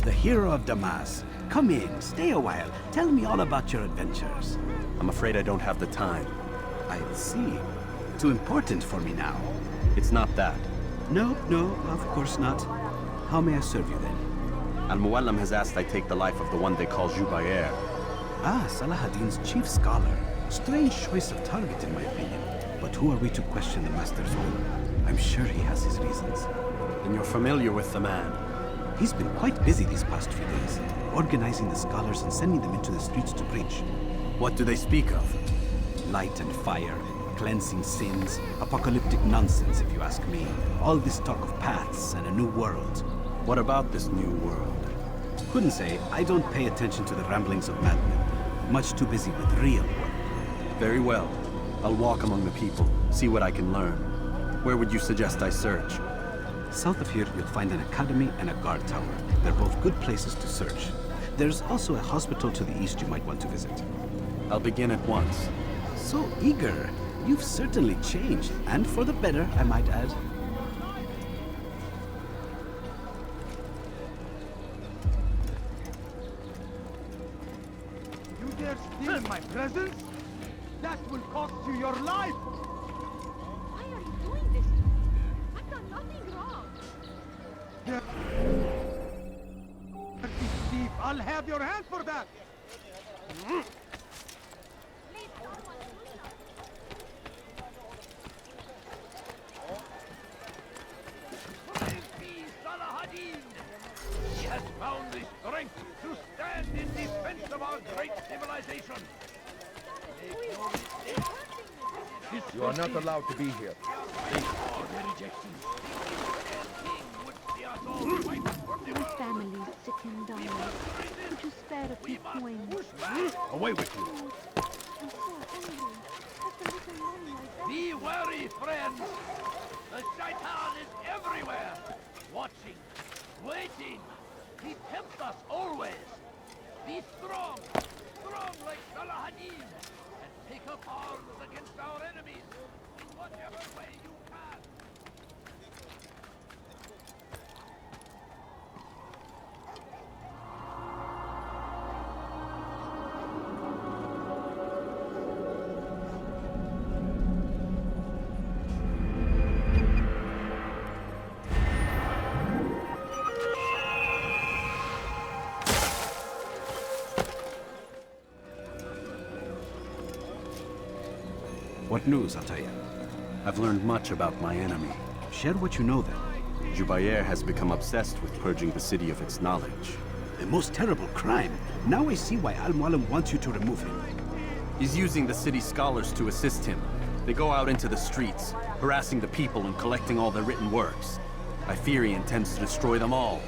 the hero of Damas. Come in, stay a while. Tell me all about your adventures. I'm afraid I don't have the time. I see. Too important for me now. It's not that. No, of course not. How may I serve you then? Al-Muallim has asked I take the life of the one they call Jubair. Ah, Salahadin's chief scholar. Strange choice of target in my opinion. But who are we to question the master's will? I'm sure he has his reasons. Then you're familiar with the man. He's been quite busy these past few days, organizing the scholars and sending them into the streets to preach. What do they speak of? Light and fire, cleansing sins, apocalyptic nonsense if you ask me. All this talk of paths and a new world. What about this new world? Couldn't say. I don't pay attention to the ramblings of madmen. Much too busy with real work. Very well. I'll walk among the people, see what I can learn. Where would you suggest I search? South of here, you'll find an academy and a guard tower. They're both good places to search. There's also a hospital to the east you might want to visit. I'll begin at once. So eager. You've certainly changed, and for the better, I might add. You dare steal in my presence? That will cost you your life! Why are you doing this to me? I've done nothing wrong. Dirty thief, I'll have your hand for that! Please, someone do Praise be Salahadin! He has found the strength to stand in defense of our great civilization. You are not allowed to be here. My family is sick and dying. Could you spare a few coins? Away with you! I'm so hungry. Just a little money like that. Be wary, friends! The shaitan is everywhere! Watching, waiting! He tempts us always! Be strong! Strong like Salahadin! And take up arms against our enemies! In whatever way you can! What news, Ataya? I've learned much about my enemy. Share what you know then. Jubair has become obsessed with purging the city of its knowledge. A most terrible crime. Now I see why Al-Muallim wants you to remove him. He's using the city scholars to assist him. They go out into the streets, harassing the people and collecting all their written works. I fear he intends to destroy them all.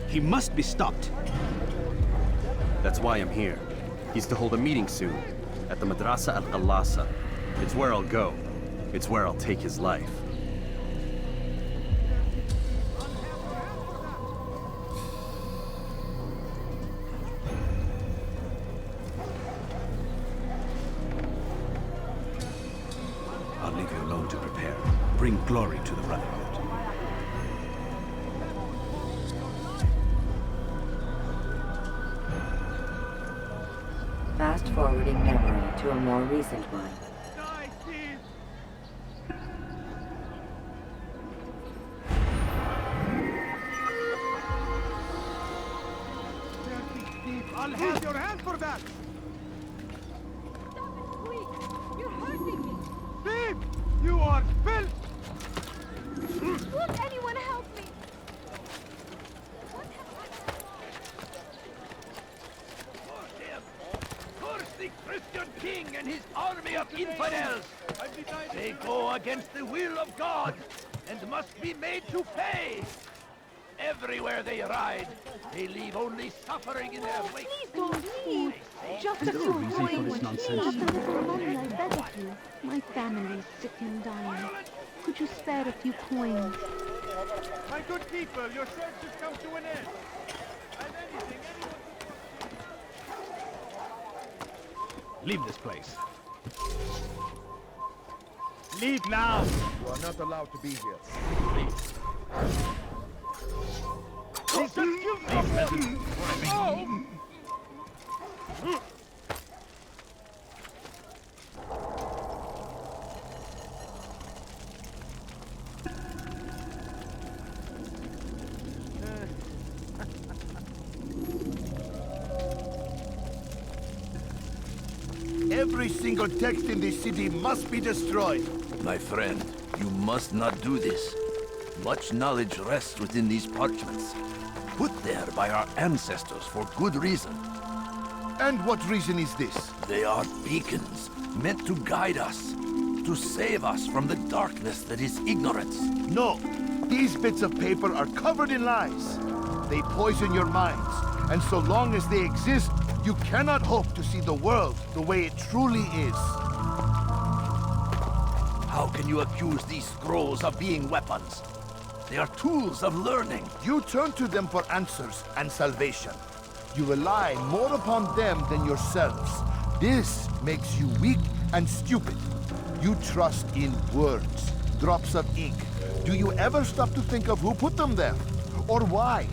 He must be stopped. That's why I'm here. He's to hold a meeting soon, at the Madrasa al-Qallasa. It's where I'll go. It's where I'll take his life. I'll leave you alone to prepare. Bring glory to the Brotherhood. Fast-forwarding memory to a more recent one. Die, thief! Dirty thief, I'll have your hand for that! Stop it, quick! You're hurting me! Thief! You are filth! Won't anyone help me? What have I done wrong? Curse him! Curse the Christian king and his army of infidels! They go against the will of God and must be made to pay! Everywhere they ride, they leave only suffering in their wake. Please don't leave! Just a few coins. Just a little money, I beg of you. My family is sick and dying. Could you spare a few coins? My good people, your search has come to an end. And anything, anyone... Leave this place. Leave now! You are not allowed to be here. Please. Every single text in this city must be destroyed. My friend, you must not do this. Much knowledge rests within these parchments, put there by our ancestors for good reason. And what reason is this? They are beacons, meant to guide us, to save us from the darkness that is ignorance. No, these bits of paper are covered in lies. They poison your minds, and so long as they exist, you cannot hope to see the world the way it truly is. How can you accuse these scrolls of being weapons? They are tools of learning. You turn to them for answers and salvation. You rely more upon them than yourselves. This makes you weak and stupid. You trust in words, drops of ink. Do you ever stop to think of who put them there? Or why?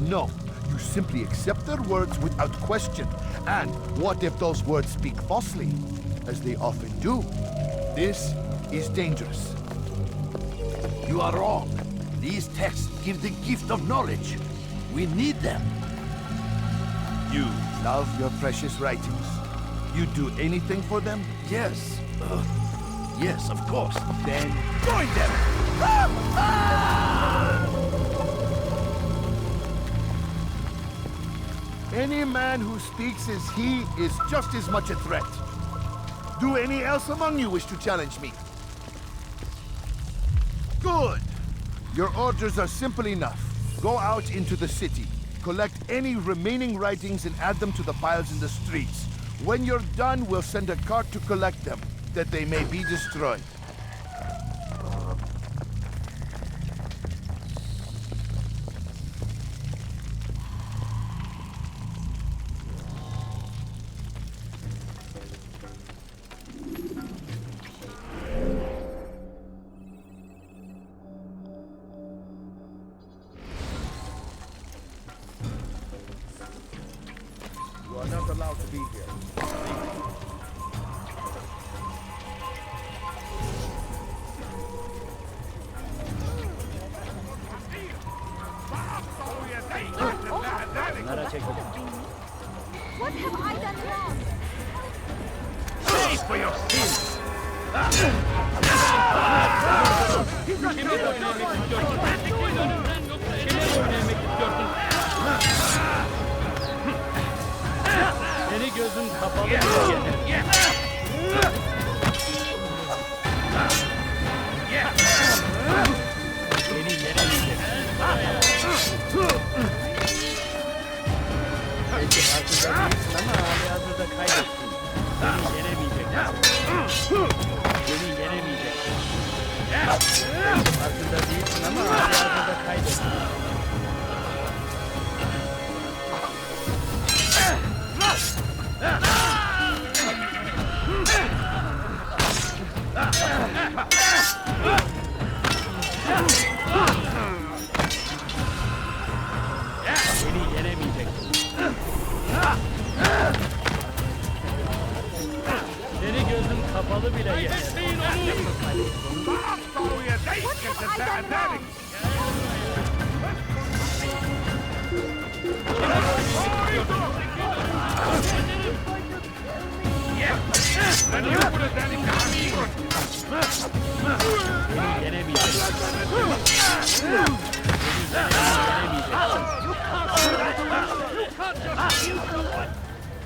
No. You simply accept their words without question. And what if those words speak falsely? As they often do. This is dangerous. You are wrong. These texts give the gift of knowledge. We need them. You love your precious writings. You do anything for them? Yes. Yes, of course. Then join them! Any man who speaks as he is just as much a threat. Do any else among you wish to challenge me? Good! Your orders are simple enough. Go out into the city, collect any remaining writings and add them to the piles in the streets. When you're done, we'll send a cart to collect them, that they may be destroyed. You are not allowed to be here. What have I done wrong? Pay for your sins! Seni gözün kapalı diye. Seni yere belki farkında değilsin ama halihazırda kaybettin. Seni yenemeyeceksin. Seni yenemeyeceksin. Belki farkında değilsin ama halihazırda kaybettin. Seni yenemeyeceksin. Seni gözün kapalı bile yener. Seni yenemeyeceksin.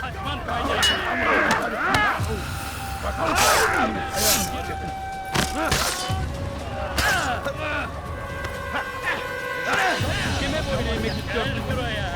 Kaçman kaydı. Kime boyun eğmek istiyorsun buraya?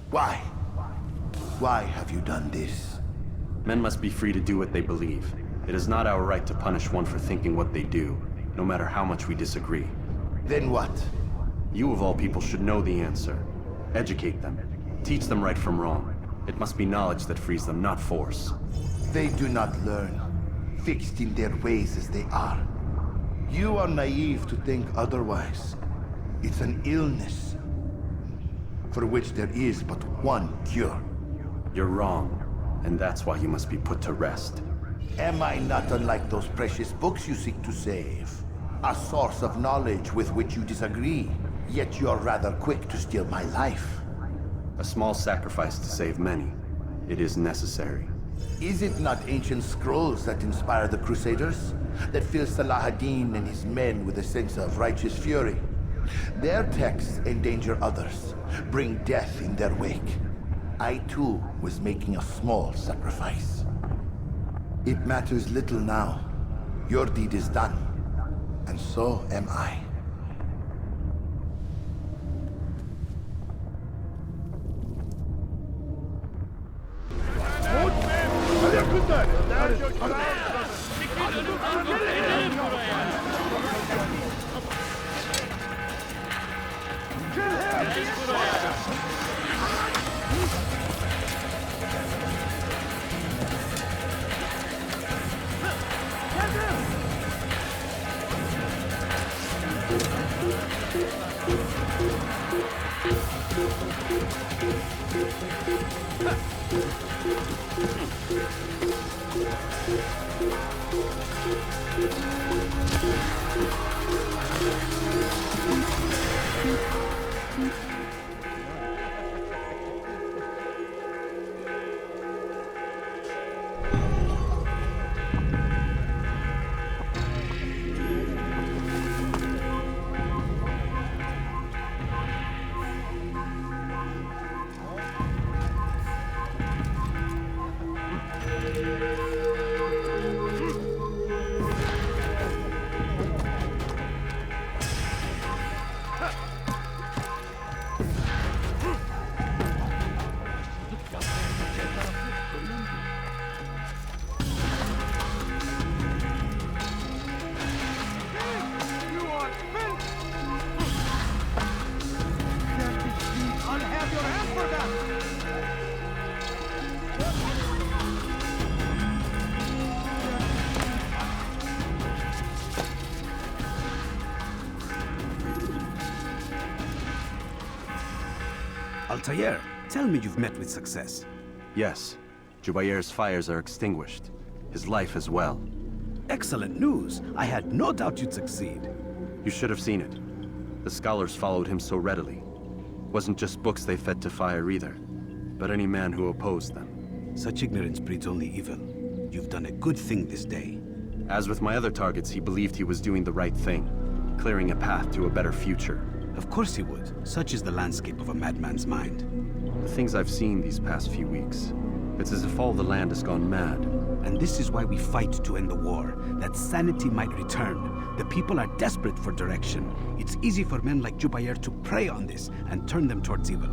Why? Why have you done this? Men must be free to do what they believe. It is not our right to punish one for thinking what they do, no matter how much we disagree. Then what? You of all people should know the answer. Educate them. Teach them right from wrong. It must be knowledge that frees them, not force. They do not learn, fixed in their ways as they are. You are naive to think otherwise. It's an illness for which there is but one cure. You're wrong, and that's why you must be put to rest. Am I not unlike those precious books you seek to save? A source of knowledge with which you disagree, yet you're rather quick to steal my life. A small sacrifice to save many. It is necessary. Is it not ancient scrolls that inspire the Crusaders? That fill Salah ad-Din and his men with a sense of righteous fury? Their texts endanger others, bring death in their wake. I too was making a small sacrifice. It matters little now. Your deed is done, and so am I. Altair, tell me you've met with success. Yes. Jubair's fires are extinguished. His life as well. Excellent news. I had no doubt you'd succeed. You should have seen it. The scholars followed him so readily. Wasn't just books they fed to fire either, but any man who opposed them. Such ignorance breeds only evil. You've done a good thing this day. As with my other targets, he believed he was doing the right thing, clearing a path to a better future. Of course he would. Such is the landscape of a madman's mind. The things I've seen these past few weeks, it's as if all the land has gone mad. And this is why we fight to end the war, that sanity might return. The people are desperate for direction. It's easy for men like Jubair to prey on this and turn them towards evil.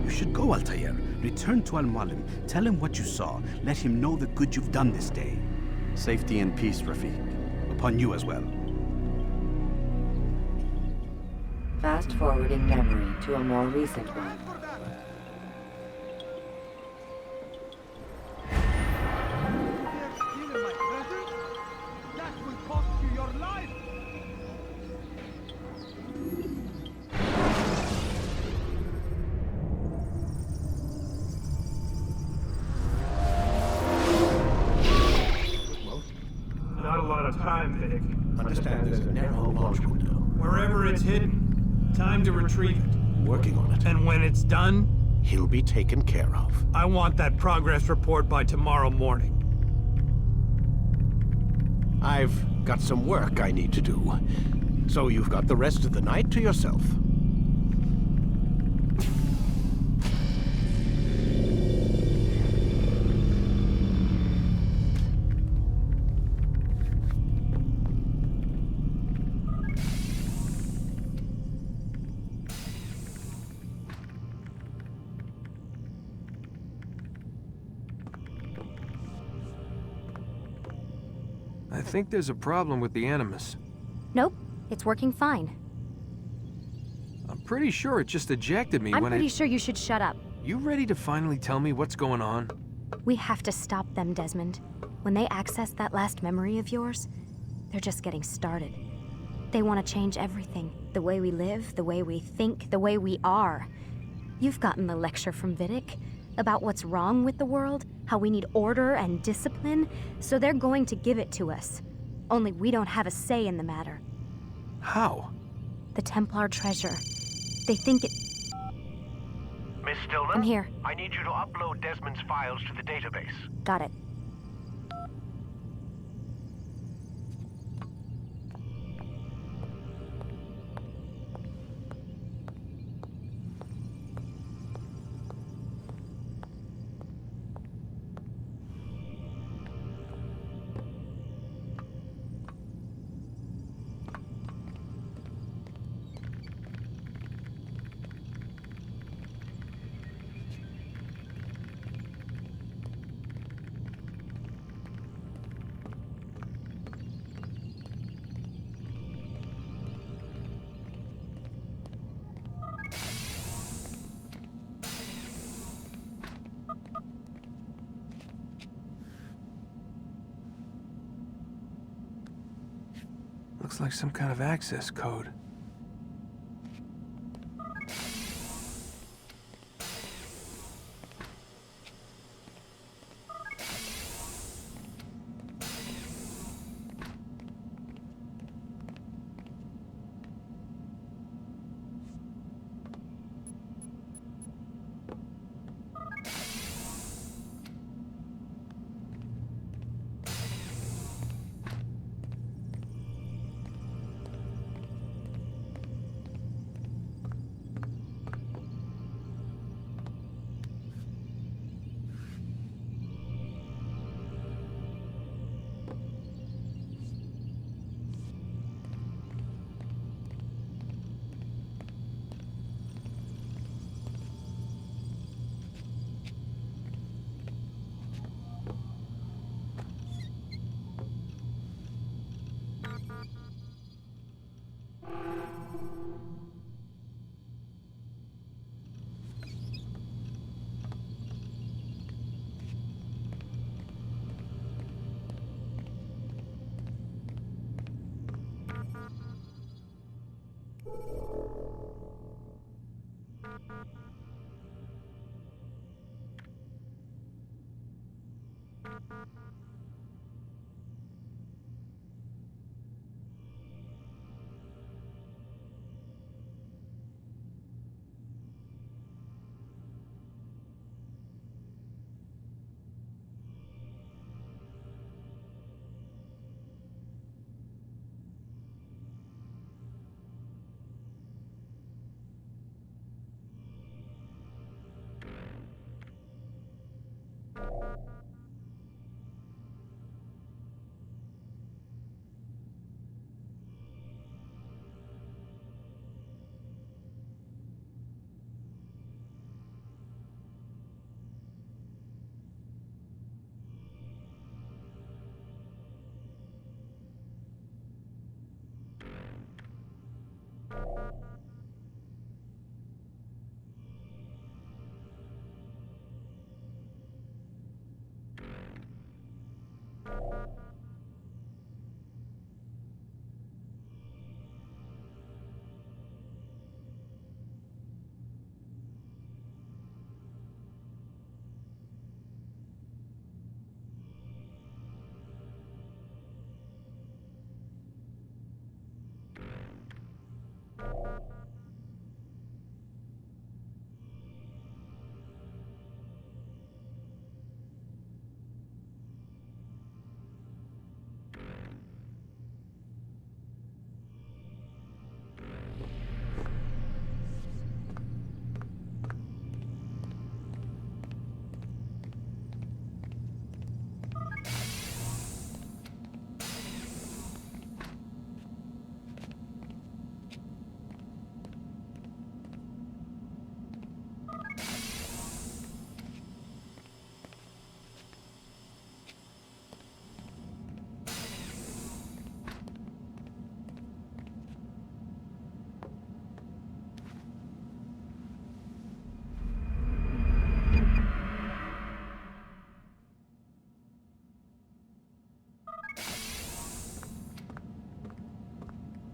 You should go, Altair. Return to Al-Mualim. Tell him what you saw. Let him know the good you've done this day. Safety and peace, Rafiq. Upon you as well. Fast-forwarding memory to a more recent one. Stealing my presents? That will cost you your life! Not a lot of time, Vic. Understand there's a narrow launch window. Wherever it's hidden, time to retrieve it. Working on it. And when it's done, He'll be taken care of. I want that progress report by tomorrow morning. I've got some work I need to do. So you've got the rest of the night to yourself. I think there's a problem with the Animus. Nope, it's working fine. I'm pretty sure it just ejected me when I'm pretty sure you should shut up. You ready to finally tell me what's going on? We have to stop them, Desmond. When they access that last memory of yours, they're just getting started. They want to change everything. The way we live, the way we think, the way we are. You've gotten the lecture from Vidic about what's wrong with the world, how we need order and discipline, so they're going to give it to us. Only we don't have a say in the matter. How? The Templar treasure. They think it... Miss Stillman? I'm here. I need you to upload Desmond's files to the database. Got it. Looks like some kind of access code.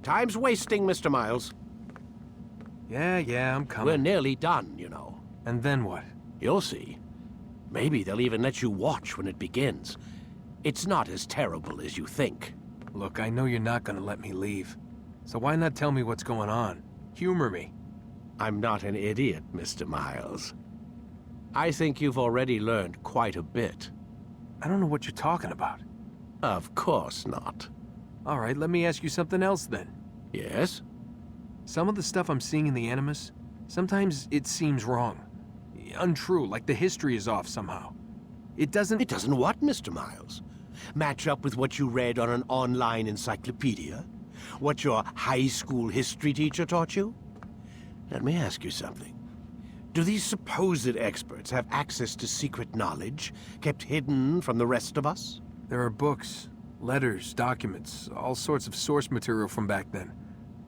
Time's wasting, Mr. Miles. Yeah, I'm coming. We're nearly done, you know. And then what? You'll see. Maybe they'll even let you watch when it begins. It's not as terrible as you think. Look, I know you're not gonna let me leave. So why not tell me what's going on? Humor me. I'm not an idiot, Mr. Miles. I think you've already learned quite a bit. I don't know what you're talking about. Of course not. All right, let me ask you something else then. Yes? Some of the stuff I'm seeing in the Animus, sometimes it seems wrong. Untrue, like the history is off somehow. It doesn't... It doesn't what, Mr. Miles? Match up with what you read on an online encyclopedia? What your high school history teacher taught you? Let me ask you something. Do these supposed experts have access to secret knowledge kept hidden from the rest of us? There are books, letters, documents, all sorts of source material from back then.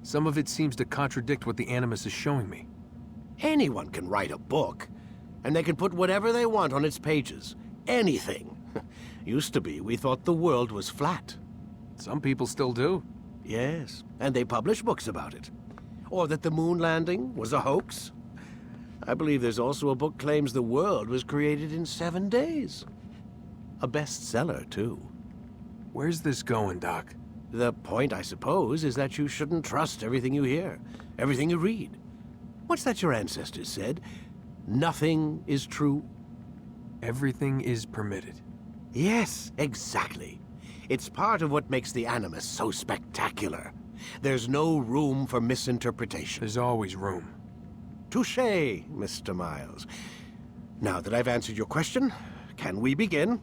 Some of it seems to contradict what the Animus is showing me. Anyone can write a book, and they can put whatever they want on its pages. Anything. Used to be, we thought the world was flat. Some people still do. Yes, and they publish books about it. Or that the moon landing was a hoax. I believe there's also a book claims the world was created in 7 days. A bestseller, too. Where's this going, Doc? The point, I suppose, is that you shouldn't trust everything you hear, everything you read. What's that your ancestors said? Nothing is true? Everything is permitted. Yes, exactly. It's part of what makes the Animus so spectacular. There's no room for misinterpretation. There's always room. Touché, Mr. Miles. Now that I've answered your question, can we begin?